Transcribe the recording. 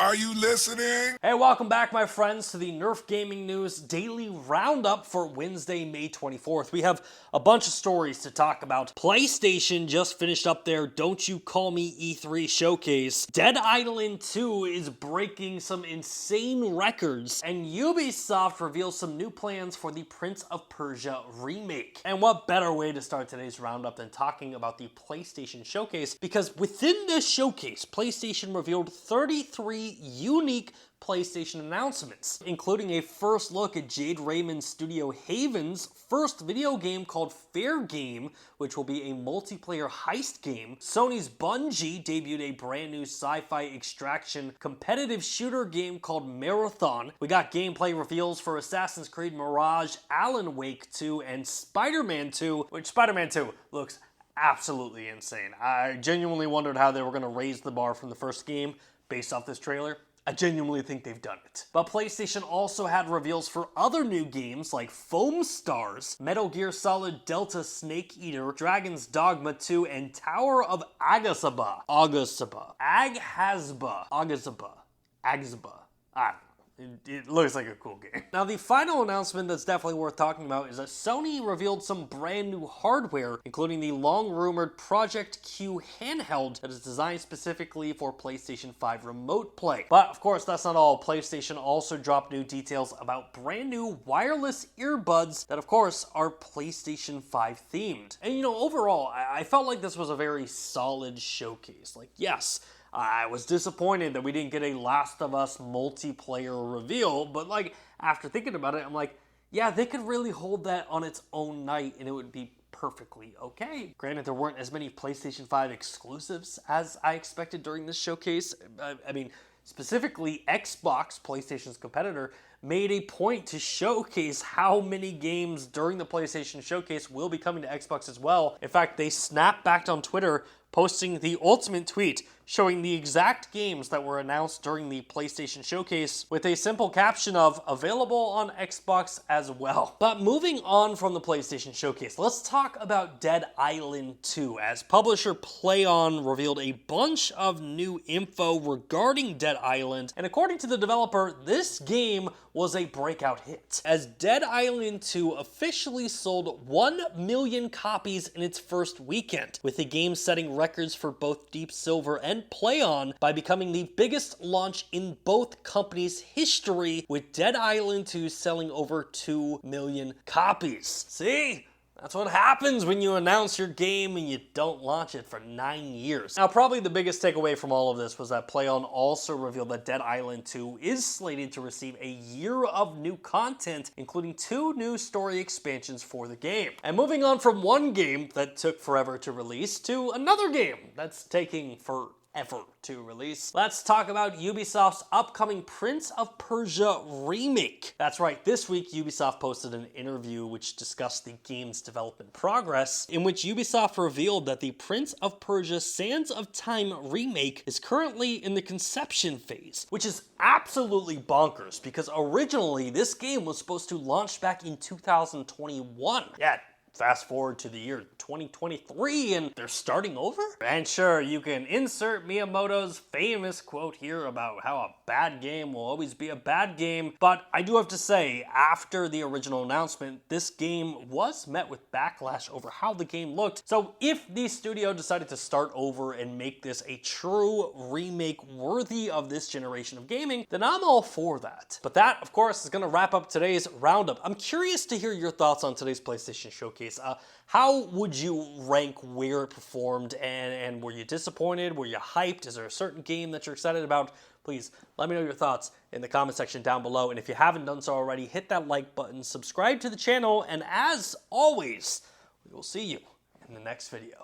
Are you listening? Hey, welcome back, my friends, to the NERF Gaming News Daily Roundup for Wednesday, May 24th. We have a bunch of stories to talk about. PlayStation just finished up their Don't You Call Me E3 showcase. Dead Island 2 is breaking some insane records. And Ubisoft reveals some new plans for the Prince of Persia remake. And what better way to start today's roundup than talking about the PlayStation showcase? Because within this showcase, PlayStation revealed 33 unique PlayStation announcements, including a first look at Jade Raymond's Studio Haven's first video game called Fair Game, which will be a multiplayer heist game. Sony's Bungie debuted a brand new sci-fi extraction competitive shooter game called Marathon. We got gameplay reveals for Assassin's Creed Mirage, Alan Wake 2, and Spider-Man 2, which Spider-Man 2 looks absolutely insane. I genuinely wondered how they were going to raise the bar from the first game based off this trailer. I genuinely think they've done it. But PlayStation also had reveals for other new games like Foam Stars, Metal Gear Solid Delta Snake Eater, Dragon's Dogma 2, and Tower of Agazaba. I don't know. It looks like a cool game. Now, the final announcement that's definitely worth talking about is that Sony revealed some brand new hardware, including the long-rumored Project Q handheld that is designed specifically for PlayStation 5 Remote Play. But, of course, that's not all. PlayStation also dropped new details about brand new wireless earbuds that, of course, are PlayStation 5 themed. And, overall, I felt like this was a very solid showcase. Like, yes, I was disappointed that we didn't get a Last of Us multiplayer reveal, but after thinking about it, I'm like, yeah, they could really hold that on its own night and it would be perfectly okay. Granted, there weren't as many PlayStation 5 exclusives as I expected during this showcase. I mean, specifically Xbox, PlayStation's competitor, made a point to showcase how many games during the PlayStation showcase will be coming to Xbox as well. In fact, they snapped back on Twitter, posting the ultimate tweet showing the exact games that were announced during the PlayStation showcase with a simple caption of available on Xbox as well. But moving on from the PlayStation showcase, let's talk about Dead Island 2, as publisher PlayOn revealed a bunch of new info regarding Dead Island, and according to the developer, this game was a breakout hit, as Dead Island 2 officially sold 1 million copies in its first weekend, with the game setting records for both Deep Silver and PlayOn by becoming the biggest launch in both companies' history, with Dead Island 2 selling over 2 million copies. See? That's what happens when you announce your game and you don't launch it for 9 years. Now, probably the biggest takeaway from all of this was that PlayOn also revealed that Dead Island 2 is slated to receive a year of new content, including 2 new story expansions for the game. And moving on from one game that took forever to release to another game that's taking forever to release. Let's talk about Ubisoft's upcoming Prince of Persia remake. That's right, this week Ubisoft posted an interview which discussed the game's development progress, in which Ubisoft revealed that the Prince of Persia Sands of Time remake is currently in the conception phase, which is absolutely bonkers because originally this game was supposed to launch back in 2021. Yeah, fast forward to the year 2023 and they're starting over? And sure, you can insert Miyamoto's famous quote here about how a bad game will always be a bad game, but I do have to say, after the original announcement, this game was met with backlash over how the game looked. So if the studio decided to start over and make this a true remake worthy of this generation of gaming, then I'm all for that. But that, of course, is going to wrap up today's roundup. I'm curious to hear your thoughts on today's PlayStation Showcase. How would you rank where it performed, and were you disappointed? Were you hyped? Is there a certain game that you're excited about? Please let me know your thoughts in the comment section down below. And if you haven't done so already, hit that like button, subscribe to the channel, and as always, we will see you in the next video.